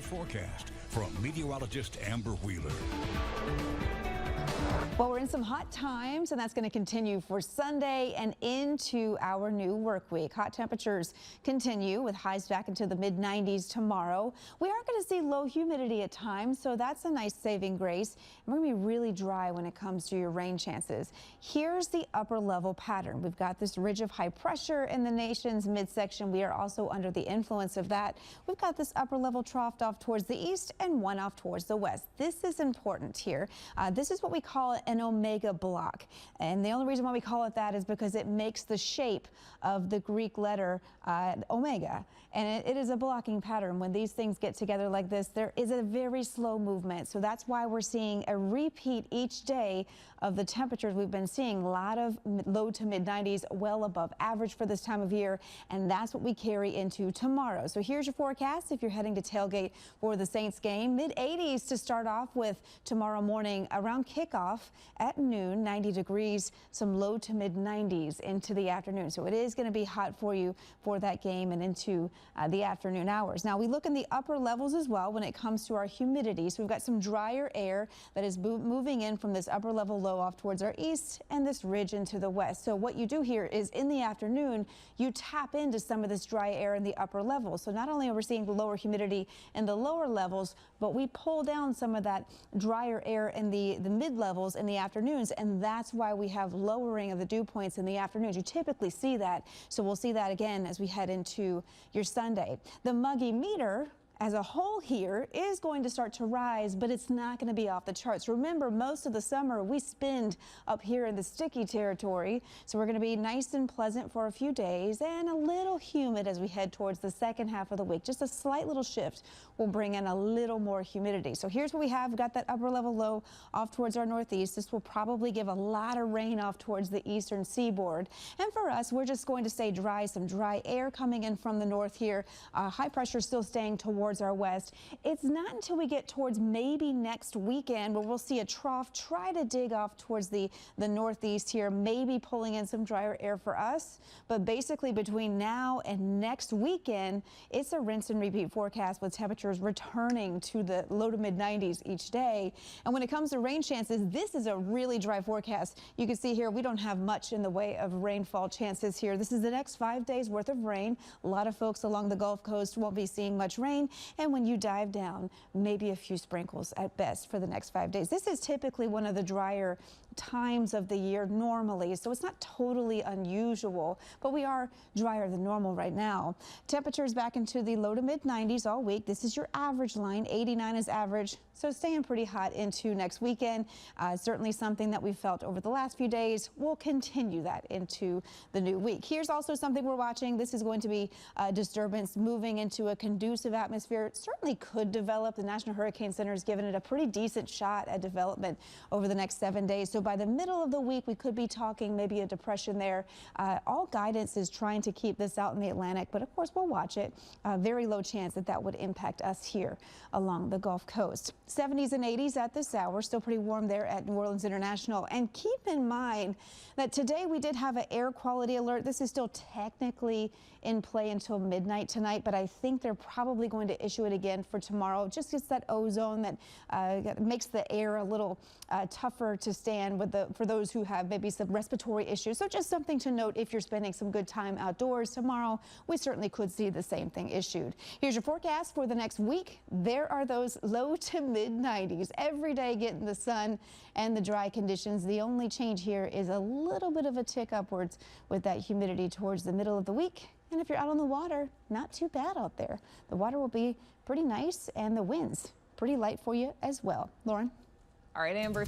forecast from meteorologist Amber Wheeler. Well, we're in some hot times, and that's going to continue for Sunday and into our new work week. Hot temperatures continue with highs back into the mid-90s tomorrow. We are going to see low humidity at times, so that's a nice saving grace. And we're going to be really dry when it comes to your rain chances. Here's the upper level pattern. We've got this ridge of high pressure in the nation's midsection. We are also under the influence of that. We've got this upper level trough off towards the east and one off towards the west. This is important here. This is what we call an omega block, and the only reason why we call it that is because it makes the shape of the Greek letter omega, and it is a blocking pattern. When these things get together like this, there is a very slow movement, so that's why we're seeing a repeat each day of the temperatures we've been seeing. A lot of low to mid 90s, well above average for this time of year, and that's what we carry into tomorrow. So here's your forecast if you're heading to tailgate for the Saints game. Mid 80s to start off with tomorrow morning around kickoff. At noon, 90 degrees, some low to mid 90s into the afternoon. So it is going to be hot for you for that game and into the afternoon hours. Now we look in the upper levels as well when it comes to our humidity. So we've got some drier air that is moving in from this upper level low off towards our east and this ridge into the west. So what you do here is in the afternoon, you tap into some of this dry air in the upper levels. So not only are we seeing the lower humidity in the lower levels, but we pull down some of that drier air in the mid levels in the afternoons, and that's why we have lowering of the dew points in the afternoons. You typically see that, so we'll see that again as we head into your Sunday. The muggy meter as a whole here is going to start to rise, but it's not going to be off the charts. Remember, most of the summer we spend up here in the sticky territory, so we're going to be nice and pleasant for a few days and a little humid as we head towards the second half of the week. Just a slight little shift will bring in a little more humidity. So here's what we have. We've got that upper level low off towards our northeast. This will probably give a lot of rain off towards the eastern seaboard. And for us, we're just going to stay dry. Some dry air coming in from the north here. High pressure still staying towards our west. It's not until we get towards maybe next weekend where we'll see a trough try to dig off towards the northeast here, maybe pulling in some drier air for us. But basically between now and next weekend, it's a rinse and repeat forecast with temperatures returning to the low to mid 90s each day. And when it comes to rain chances, this is a really dry forecast. You can see here we don't have much in the way of rainfall chances here. This is the next 5 days worth of rain. A lot of folks along the Gulf Coast won't be seeing much rain. And when you dive down, maybe a few sprinkles at best for the next 5 days. This is typically one of the drier times of the year normally, so it's not totally unusual, but we are drier than normal right now. Temperatures back into the low to mid 90s all week. This is your average line. 89 is average, so staying pretty hot into next weekend. Certainly something that we've felt over the last few days. We'll continue that into the new week. Here's also something we're watching. This is going to be a disturbance moving into a conducive atmosphere. It certainly could develop. The National Hurricane Center has given it a pretty decent shot at development over the next 7 days. So by the middle of the week, we could be talking maybe a depression there. All guidance is trying to keep this out in the Atlantic, but of course we'll watch it. Very low chance that that would impact us here along the Gulf Coast. 70s and 80s at this hour, still pretty warm there at New Orleans International. And keep in mind that today we did have an air quality alert. This is still technically in play until midnight tonight, but I think they're probably going to issue it again for tomorrow. Just gets that ozone that makes the air a little tougher to stand with for those who have maybe some respiratory issues. So just something to note if you're spending some good time outdoors tomorrow. We certainly could see the same thing issued. Here's your forecast for the next week. There are those low to mid 90s every day, getting the sun and the dry conditions. The only change here is a little bit of a tick upwards with that humidity towards the middle of the week. And if you're out on the water, not too bad out there. The water will be pretty nice and the winds pretty light for you as well. Lauren? All right, Amber.